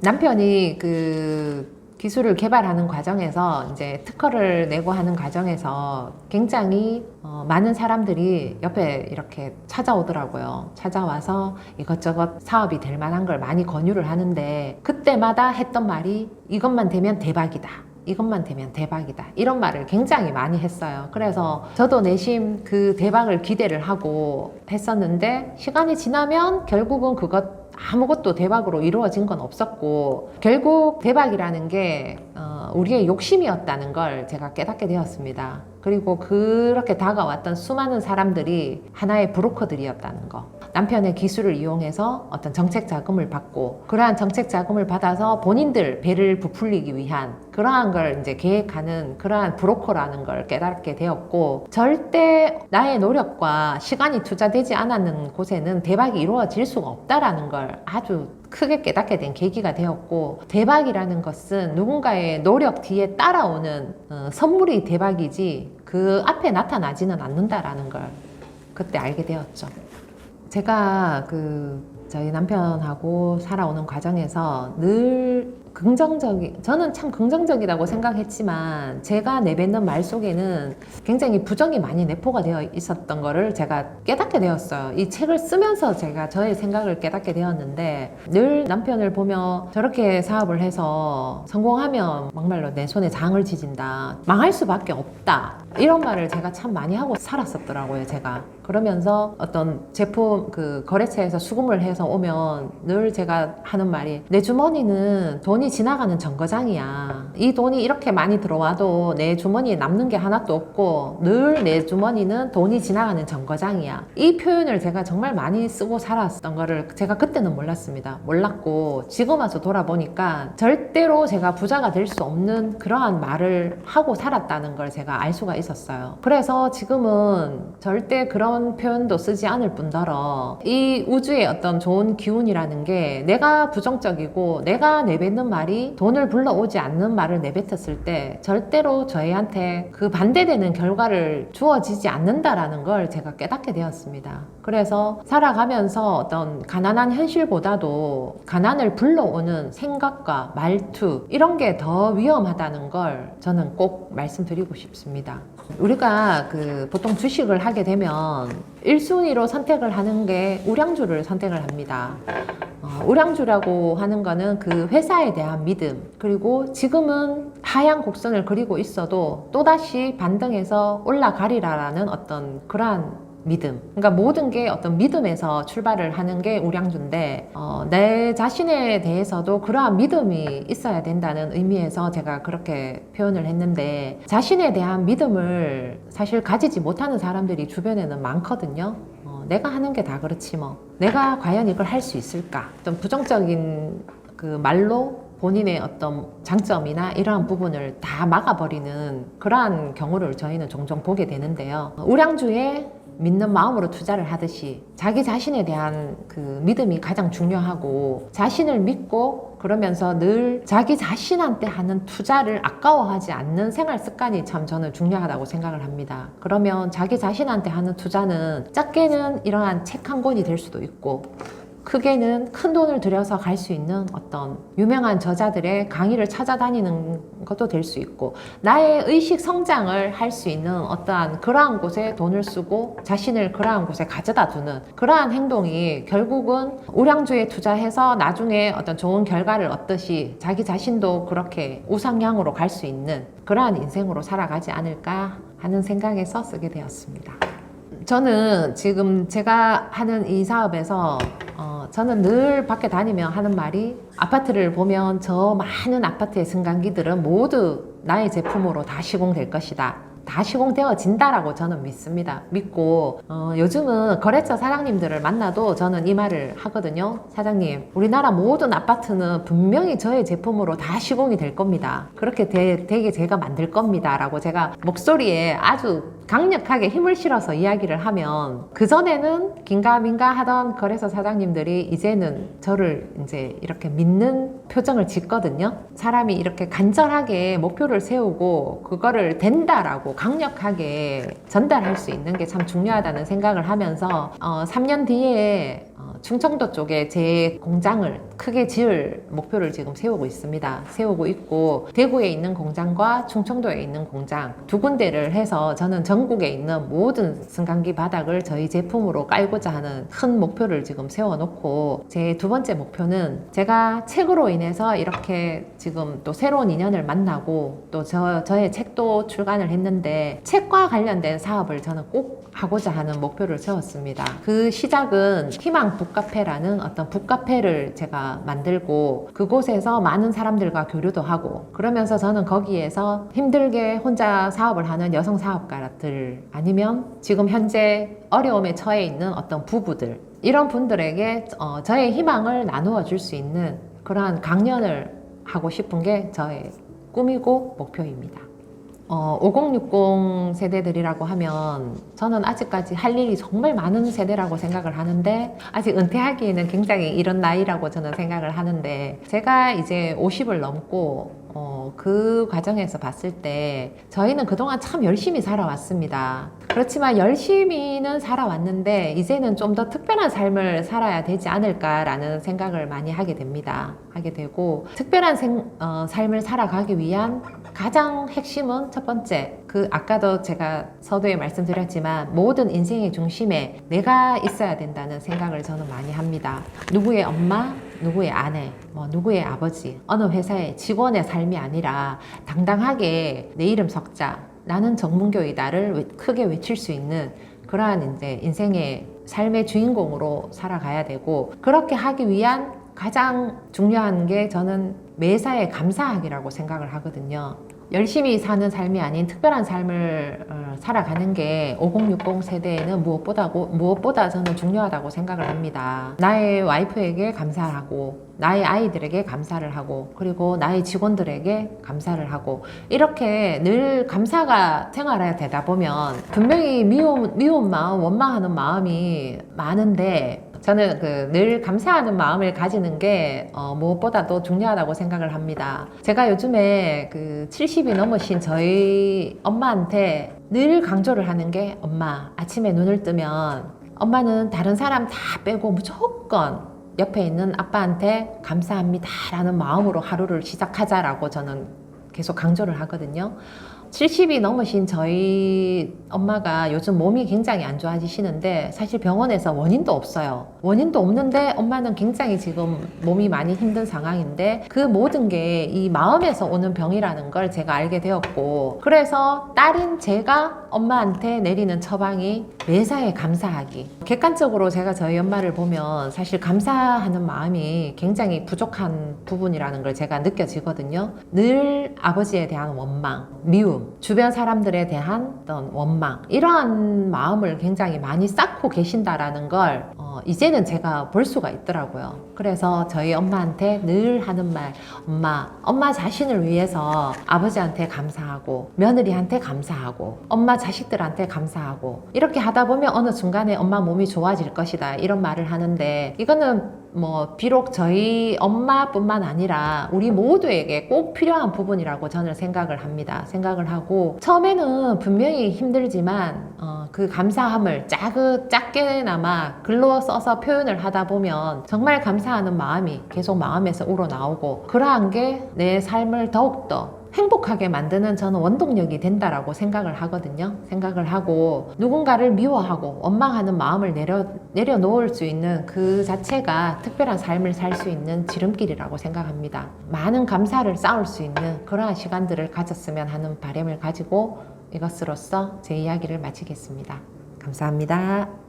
남편이 그 기술을 개발하는 과정에서 이제 특허를 내고 하는 과정에서 굉장히 많은 사람들이 옆에 이렇게 찾아오더라고요. 찾아와서 이것저것 사업이 될 만한 걸 많이 권유를 하는데 그때마다 했던 말이 이것만 되면 대박이다. 이것만 되면 대박이다. 이런 말을 굉장히 많이 했어요. 그래서 저도 내심 그 대박을 기대를 하고 했었는데 시간이 지나면 결국은 그것 아무것도 대박으로 이루어진 건 없었고 결국 대박이라는 게 우리의 욕심이었다는 걸 제가 깨닫게 되었습니다. 그리고 그렇게 다가왔던 수많은 사람들이 하나의 브로커들이었다는 거. 남편의 기술을 이용해서 어떤 정책 자금을 받고 그러한 정책 자금을 받아서 본인들 배를 부풀리기 위한 그러한 걸 이제 계획하는 그러한 브로커라는 걸 깨닫게 되었고 절대 나의 노력과 시간이 투자되지 않았는 곳에는 대박이 이루어질 수가 없다라는 걸 아주 크게 깨닫게 된 계기가 되었고 대박이라는 것은 누군가의 노력 뒤에 따라오는 선물이 대박이지 그 앞에 나타나지는 않는다라는 걸 그때 알게 되었죠. 제가 저희 남편하고 살아오는 과정에서 늘 저는 참 긍정적이라고 생각했지만 제가 내뱉는 말 속에는 굉장히 부정이 많이 내포가 되어 있었던 거를 제가 깨닫게 되었어요. 이 책을 쓰면서 제가 저의 생각을 깨닫게 되었는데 늘 남편을 보며 저렇게 사업을 해서 성공하면 막말로 내 손에 장을 지진다. 망할 수밖에 없다. 이런 말을 제가 참 많이 하고 살았었더라고요, 제가. 그러면서 어떤 제품 거래처에서 수금을 해서 오면 늘 제가 하는 말이 내 주머니는 돈이 지나가는 정거장이야. 이 돈이 이렇게 많이 들어와도 내 주머니에 남는 게 하나도 없고 늘 내 주머니는 돈이 지나가는 정거장이야. 이 표현을 제가 정말 많이 쓰고 살았던 거를 제가 그때는 몰랐습니다. 몰랐고 지금 와서 돌아보니까 절대로 제가 부자가 될 수 없는 그러한 말을 하고 살았다는 걸 제가 알 수가 있었어요. 그래서 지금은 절대 그런 표현도 쓰지 않을 뿐더러 이 우주의 어떤 좋은 기운이라는 게 내가 부정적이고 내가 내뱉는 말이 돈을 불러오지 않는 말을 내뱉었을 때 절대로 저희한테 그 반대되는 결과를 주어지지 않는다라는 걸 제가 깨닫게 되었습니다. 그래서 살아가면서 어떤 가난한 현실보다도 가난을 불러오는 생각과 말투 이런 게 더 위험하다는 걸 저는 꼭 말씀드리고 싶습니다. 우리가 보통 주식을 하게 되면 1순위로 선택을 하는 게 우량주를 선택을 합니다. 우량주라고 하는 거는 그 회사에 대한 믿음, 그리고 지금은 하향 곡선을 그리고 있어도 또다시 반등해서 올라가리라라는 어떤 그러한 믿음. 그러니까 모든 게 어떤 믿음에서 출발을 하는 게 우량주인데 내 자신에 대해서도 그러한 믿음이 있어야 된다는 의미에서 제가 그렇게 표현을 했는데 자신에 대한 믿음을 사실 가지지 못하는 사람들이 주변에는 많거든요. 내가 하는 게 다 그렇지 뭐. 내가 과연 이걸 할 수 있을까? 어떤 부정적인 말로 본인의 어떤 장점이나 이러한 부분을 다 막아버리는 그러한 경우를 저희는 종종 보게 되는데요. 우량주에 믿는 마음으로 투자를 하듯이 자기 자신에 대한 믿음이 가장 중요하고 자신을 믿고 그러면서 늘 자기 자신한테 하는 투자를 아까워하지 않는 생활 습관이 참 저는 중요하다고 생각을 합니다. 그러면 자기 자신한테 하는 투자는 작게는 이러한 책 한 권이 될 수도 있고 크게는 큰 돈을 들여서 갈 수 있는 어떤 유명한 저자들의 강의를 찾아다니는 것도 될 수 있고 나의 의식 성장을 할 수 있는 어떠한 그러한 곳에 돈을 쓰고 자신을 그러한 곳에 가져다 두는 그러한 행동이 결국은 우량주에 투자해서 나중에 어떤 좋은 결과를 얻듯이 자기 자신도 그렇게 우상향으로 갈 수 있는 그러한 인생으로 살아가지 않을까 하는 생각에서 쓰게 되었습니다. 저는 지금 제가 하는 이 사업에서 저는 늘 밖에 다니며 하는 말이 아파트를 보면 저 많은 아파트의 승강기들은 모두 나의 제품으로 다 시공될 것이다. 다 시공되어진다라고 저는 믿습니다. 믿고 요즘은 거래처 사장님들을 만나도 저는 이 말을 하거든요. 사장님, 우리나라 모든 아파트는 분명히 저의 제품으로 다 시공이 될 겁니다. 그렇게 되게 제가 만들 겁니다. 라고 제가 목소리에 아주 강력하게 힘을 실어서 이야기를 하면 그전에는 긴가민가 하던 거래소 사장님들이 이제는 저를 이제 이렇게 믿는 표정을 짓거든요. 사람이 이렇게 간절하게 목표를 세우고 그거를 된다라고 강력하게 전달할 수 있는 게 참 중요하다는 생각을 하면서 3년 뒤에 충청도 쪽에 제 공장을 크게 지을 목표를 지금 세우고 있습니다. 세우고 있고 대구에 있는 공장과 충청도에 있는 공장 두 군데를 해서 저는 전국에 있는 모든 승강기 바닥을 저희 제품으로 깔고자 하는 큰 목표를 지금 세워놓고 제 두 번째 목표는 제가 책으로 인해서 이렇게 지금 또 새로운 인연을 만나고 또 저의 책도 출간을 했는데 책과 관련된 사업을 저는 꼭 하고자 하는 목표를 세웠습니다. 그 시작은 희망 북카페라는 어떤 북카페를 제가 만들고 그곳에서 많은 사람들과 교류도 하고 그러면서 저는 거기에서 힘들게 혼자 사업을 하는 여성 사업가들 아니면 지금 현재 어려움에 처해 있는 어떤 부부들 이런 분들에게 저의 희망을 나누어 줄 수 있는 그러한 강연을 하고 싶은 게 저의 꿈이고 목표입니다. 5060 세대들이라고 하면 저는 아직까지 할 일이 정말 많은 세대라고 생각을 하는데 아직 은퇴하기에는 굉장히 이런 나이라고 저는 생각을 하는데 제가 이제 50을 넘고 그 과정에서 봤을 때 저희는 그동안 참 열심히 살아왔습니다. 그렇지만 열심히는 살아왔는데 이제는 좀 더 특별한 삶을 살아야 되지 않을까라는 생각을 많이 하게 됩니다. 하게 되고 특별한 삶을 살아가기 위한 가장 핵심은 첫 번째 아까도 제가 서두에 말씀드렸지만 모든 인생의 중심에 내가 있어야 된다는 생각을 저는 많이 합니다. 누구의 엄마, 누구의 아내, 누구의 아버지, 어느 회사의 직원의 삶이 아니라 당당하게 내 이름 석자, 나는 정문교이다를 크게 외칠 수 있는 그러한 이제 인생의 삶의 주인공으로 살아가야 되고 그렇게 하기 위한 가장 중요한 게 저는 매사에 감사하기라고 생각을 하거든요. 열심히 사는 삶이 아닌 특별한 삶을 살아가는 게 5060 세대에는 무엇보다 저는 중요하다고 생각을 합니다. 나의 와이프에게 감사하고 나의 아이들에게 감사를 하고 그리고 나의 직원들에게 감사를 하고 이렇게 늘 감사가 생활에 되다 보면 분명히 미운 마음, 원망하는 마음이 많은데 저는 늘 감사하는 마음을 가지는 게 무엇보다도 중요하다고 생각을 합니다. 제가 요즘에 70이 넘으신 저희 엄마한테 늘 강조를 하는 게 엄마, 아침에 눈을 뜨면 엄마는 다른 사람 다 빼고 무조건 옆에 있는 아빠한테 감사합니다 라는 마음으로 하루를 시작하자라고 저는 계속 강조를 하거든요. 70이 넘으신 저희 엄마가 요즘 몸이 굉장히 안 좋아지시는데 사실 병원에서 원인도 없어요. 원인도 없는데 엄마는 굉장히 지금 몸이 많이 힘든 상황인데 그 모든 게 이 마음에서 오는 병이라는 걸 제가 알게 되었고 그래서 딸인 제가 엄마한테 내리는 처방이 매사에 감사하기. 객관적으로 제가 저희 엄마를 보면 사실 감사하는 마음이 굉장히 부족한 부분이라는 걸 제가 느껴지거든요. 늘 아버지에 대한 원망, 미움, 주변 사람들에 대한 어떤 원망 이러한 마음을 굉장히 많이 쌓고 계신다라는 걸 이제는 제가 볼 수가 있더라고요. 그래서 저희 엄마한테 늘 하는 말 엄마 자신을 위해서 아버지한테 감사하고 며느리한테 감사하고 엄마 자식들한테 감사하고 이렇게 하다 보면 어느 순간에 엄마 몸이 좋아질 것이다 이런 말을 하는데 이거는 비록 저희 엄마뿐만 아니라 우리 모두에게 꼭 필요한 부분이라고 저는 생각을 합니다. 생각을 하고 처음에는 분명히 힘들지만 그 감사함을 작게나마 글로 써서 표현을 하다 보면 정말 감사하는 마음이 계속 마음에서 우러나오고 그러한 게 내 삶을 더욱더 행복하게 만드는 저는 원동력이 된다라고 생각을 하거든요. 생각을 하고 누군가를 미워하고 원망하는 마음을 내려놓을 수 있는 그 자체가 특별한 삶을 살 수 있는 지름길이라고 생각합니다. 많은 감사를 쌓을 수 있는 그러한 시간들을 가졌으면 하는 바람을 가지고 이것으로써 제 이야기를 마치겠습니다. 감사합니다.